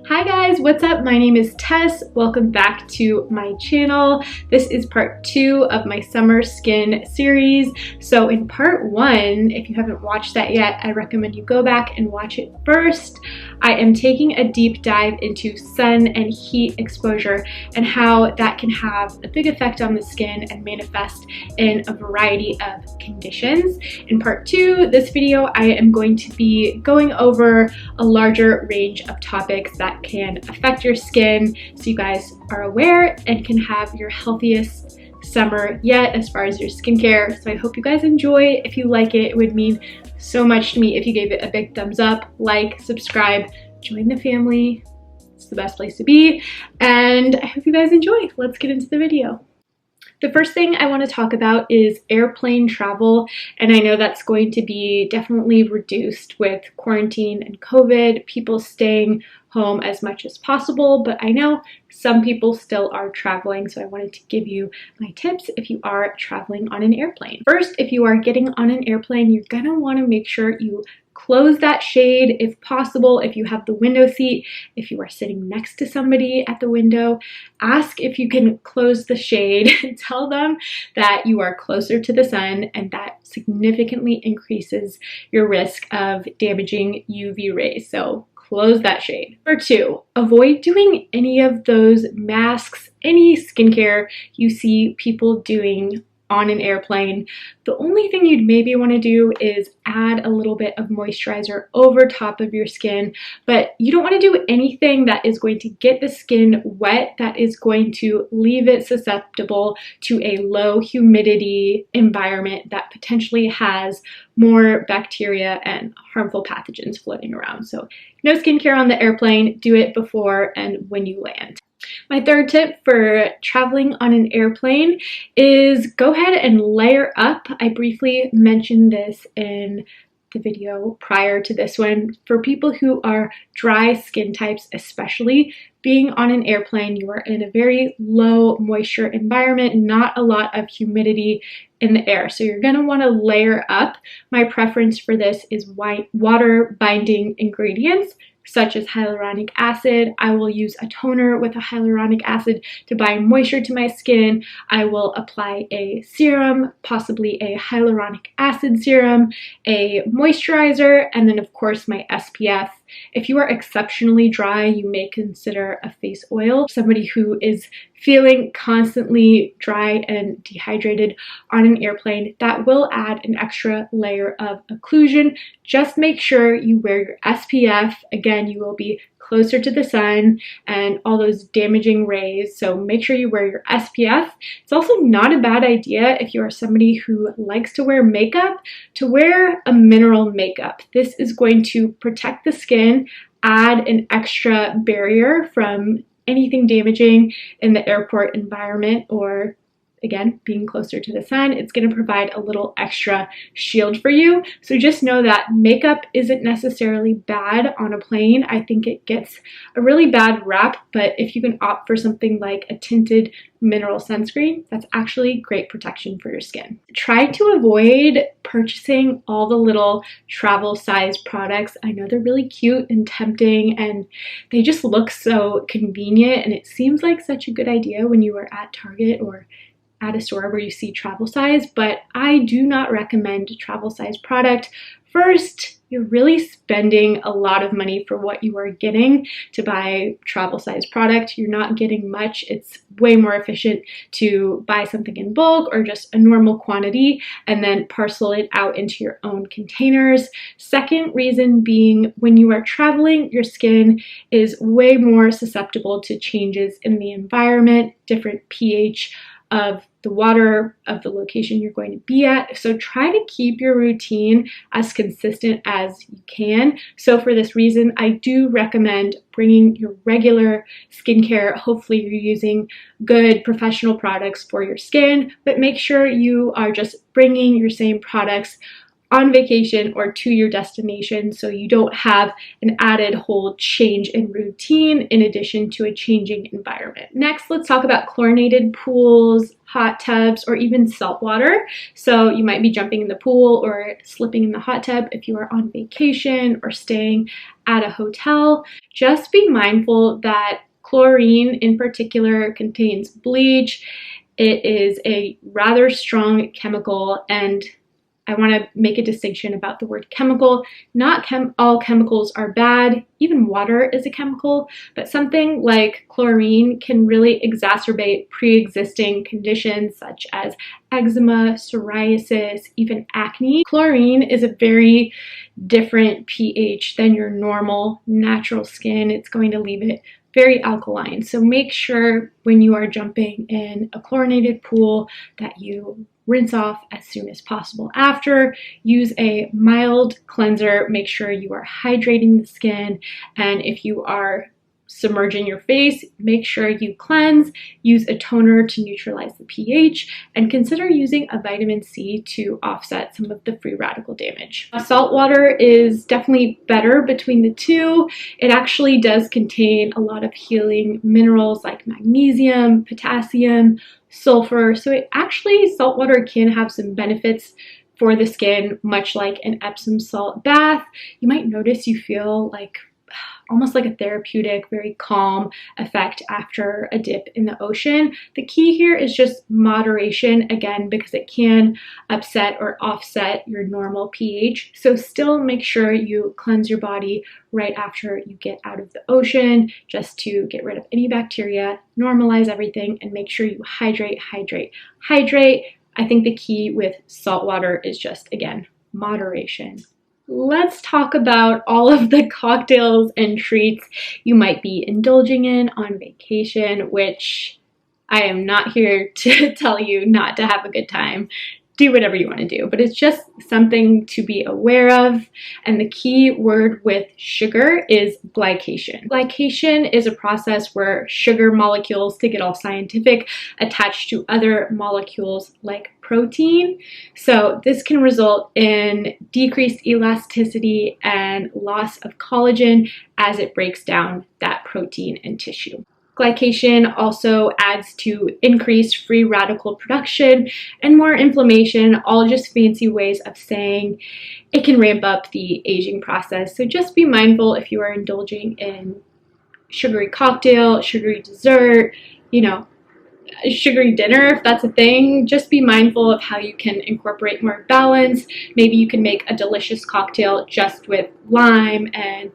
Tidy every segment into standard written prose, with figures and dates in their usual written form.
Hi guys, what's up? My name is Tess. Welcome back to my channel. This is part 2 of my summer skin series. So in part 1, if you haven't watched that yet, I recommend you go back and watch it first. I am taking a deep dive into sun and heat exposure and how that can have a big effect on the skin and manifest in a variety of conditions. In part 2, this video, I am going to be going over a larger range of topics that can affect your skin so you guys are aware and can have your healthiest summer yet as far as your skincare. So I hope you guys enjoy. If you like it, it would mean so much to me if you gave it a big thumbs up, like, subscribe, join the family. It's the best place to be. And I hope you guys enjoy. Let's get into the video. The first thing I want to talk about is airplane travel, and I know that's going to be definitely reduced with quarantine and COVID, people staying home as much as possible, but I know some people still are traveling, so I wanted to give you my tips if you are traveling on an airplane. First, if you are getting on an airplane, you're gonna want to make sure you close that shade if possible. If you have the window seat, if you are sitting next to somebody at the window, ask if you can close the shade. Tell them that you are closer to the sun, and that significantly increases your risk of damaging UV rays. So close that shade. Number 2, avoid doing any of those masks, any skincare you see people doing on an airplane. The only thing you'd maybe want to do is add a little bit of moisturizer over top of your skin, but you don't want to do anything that is going to get the skin wet, that is going to leave it susceptible to a low humidity environment that potentially has more bacteria and harmful pathogens floating around. So no skincare on the airplane. Do it before and when you land. My third tip for traveling on an airplane is go ahead and layer up. I briefly mentioned this in the video prior to this one. For people who are dry skin types especially, being on an airplane, you are in a very low moisture environment, not a lot of humidity in the air. So you're gonna wanna layer up. My preference for this is water binding ingredients, such as hyaluronic acid. I will use a toner with a hyaluronic acid to bind moisture to my skin. I will apply a serum, possibly a hyaluronic acid serum, a moisturizer, and then of course my SPF. If you are exceptionally dry, you may consider a face oil. Somebody who is feeling constantly dry and dehydrated on an airplane, that will add an extra layer of occlusion. Just make sure you wear your SPF. Again, you will be closer to the sun and all those damaging rays, so make sure you wear your SPF. It's also not a bad idea if you are somebody who likes to wear makeup to wear a mineral makeup. This is going to protect the skin, add an extra barrier from anything damaging in the airport environment, or again, being closer to the sun. It's going to provide a little extra shield for you. So just know that makeup isn't necessarily bad on a plane. I think it gets a really bad rap, but if you can opt for something like a tinted mineral sunscreen, that's actually great protection for your skin. Try to avoid purchasing all the little travel size products. I know they're really cute and tempting and they just look so convenient, and it seems like such a good idea when you are at Target or at a store where you see travel size, but I do not recommend travel size product. First, you're really spending a lot of money for what you are getting to buy travel size product. You're not getting much. It's way more efficient to buy something in bulk or just a normal quantity and then parcel it out into your own containers. Second reason being, when you are traveling, your skin is way more susceptible to changes in the environment, different pH of the water of the location you're going to be at. So try to keep your routine as consistent as you can. So for this reason, I do recommend bringing your regular skincare. Hopefully you're using good professional products for your skin, but make sure you are just bringing your same products on vacation or to your destination, so you don't have an added whole change in routine in addition to a changing environment. Next, let's talk about chlorinated pools, hot tubs, or even salt water. So you might be jumping in the pool or slipping in the hot tub if you are on vacation or staying at a hotel. Just be mindful that chlorine in particular contains bleach. It is a rather strong chemical, and I want to make a distinction about the word chemical. Not all chemicals are bad. Even water is a chemical, but something like chlorine can really exacerbate pre-existing conditions such as eczema, psoriasis, even acne. Chlorine is a very different pH than your normal natural skin. It's going to leave it very alkaline. So make sure when you are jumping in a chlorinated pool that you rinse off as soon as possible after. Use a mild cleanser. Make sure you are hydrating the skin. And if you are submerging your face, make sure you cleanse. Use a toner to neutralize the pH, and consider using a vitamin C to offset some of the free radical damage. Salt water is definitely better between the two. It actually does contain a lot of healing minerals like magnesium, potassium, sulfur. So salt water can have some benefits for the skin, much like an Epsom salt bath. You might notice you feel like almost like a therapeutic, very calm effect after a dip in the ocean. The key here is just moderation, again, because it can upset or offset your normal pH. So still make sure you cleanse your body right after you get out of the ocean, just to get rid of any bacteria, normalize everything, and make sure you hydrate. I think the key with salt water is just, again, moderation. Let's talk about all of the cocktails and treats you might be indulging in on vacation, which I am not here to tell you not to have a good time. Do whatever you want to do, but it's just something to be aware of. And the key word with sugar is glycation. Glycation is a process where sugar molecules, to get all scientific, attach to other molecules like protein. So this can result in decreased elasticity and loss of collagen as it breaks down that protein and tissue. Glycation also adds to increased free radical production and more inflammation, all just fancy ways of saying it can ramp up the aging process. So just be mindful if you are indulging in sugary cocktail, sugary dessert, sugary dinner, if that's a thing. Just be mindful of how you can incorporate more balance. Maybe you can make a delicious cocktail just with lime and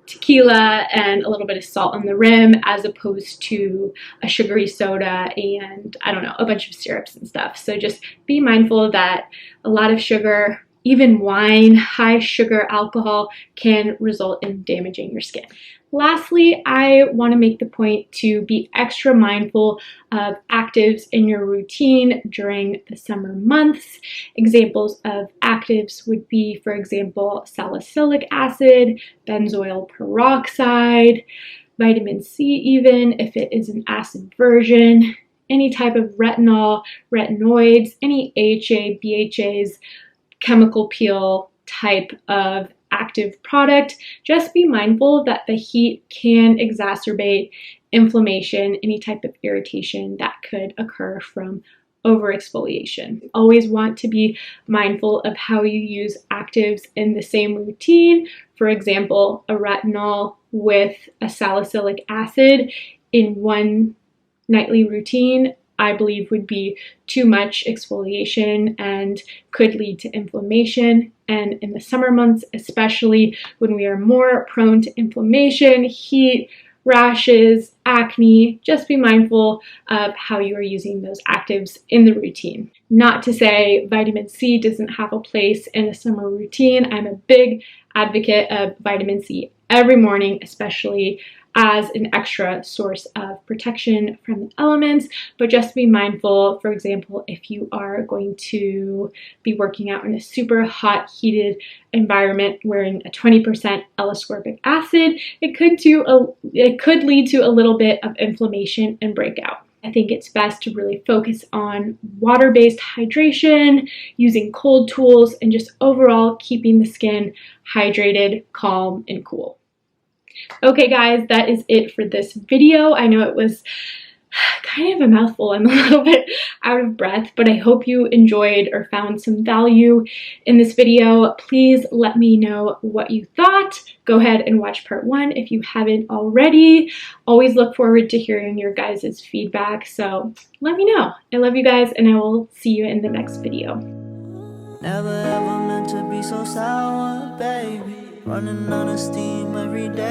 tequila and a little bit of salt on the rim, as opposed to a sugary soda and, I don't know, a bunch of syrups and stuff. So just be mindful that a lot of sugar, even wine, high sugar alcohol, can result in damaging your skin. Lastly, I want to make the point to be extra mindful of actives in your routine during the summer months. Examples of actives would be, for example, salicylic acid, benzoyl peroxide, vitamin C even, if it is an acid version, any type of retinol, retinoids, any AHA, BHAs, chemical peel type of active product. Just be mindful that the heat can exacerbate inflammation, any type of irritation that could occur from overexfoliation. Always want to be mindful of how you use actives in the same routine. For example, a retinol with a salicylic acid in one nightly routine, I believe, would be too much exfoliation and could lead to inflammation. And in the summer months, especially when we are more prone to inflammation, heat, rashes, acne, just be mindful of how you are using those actives in the routine. Not to say vitamin C doesn't have a place in a summer routine. I'm a big advocate of vitamin C every morning, especially as an extra source of protection from the elements, but just be mindful, for example, if you are going to be working out in a super hot, heated environment wearing a 20% L-ascorbic acid, it could lead to a little bit of inflammation and breakout. I think it's best to really focus on water-based hydration, using cold tools, and just overall keeping the skin hydrated, calm, and cool. Okay guys, that is it for this video. I know it was kind of a mouthful. I'm a little bit out of breath, but I hope you enjoyed or found some value in this video. Please let me know what you thought. Go ahead and watch part 1 if you haven't already. Always look forward to hearing your guys' feedback, so let me know. I love you guys, and I will see you in the next video. Never ever meant to be so sour, baby. Running out of steam every day.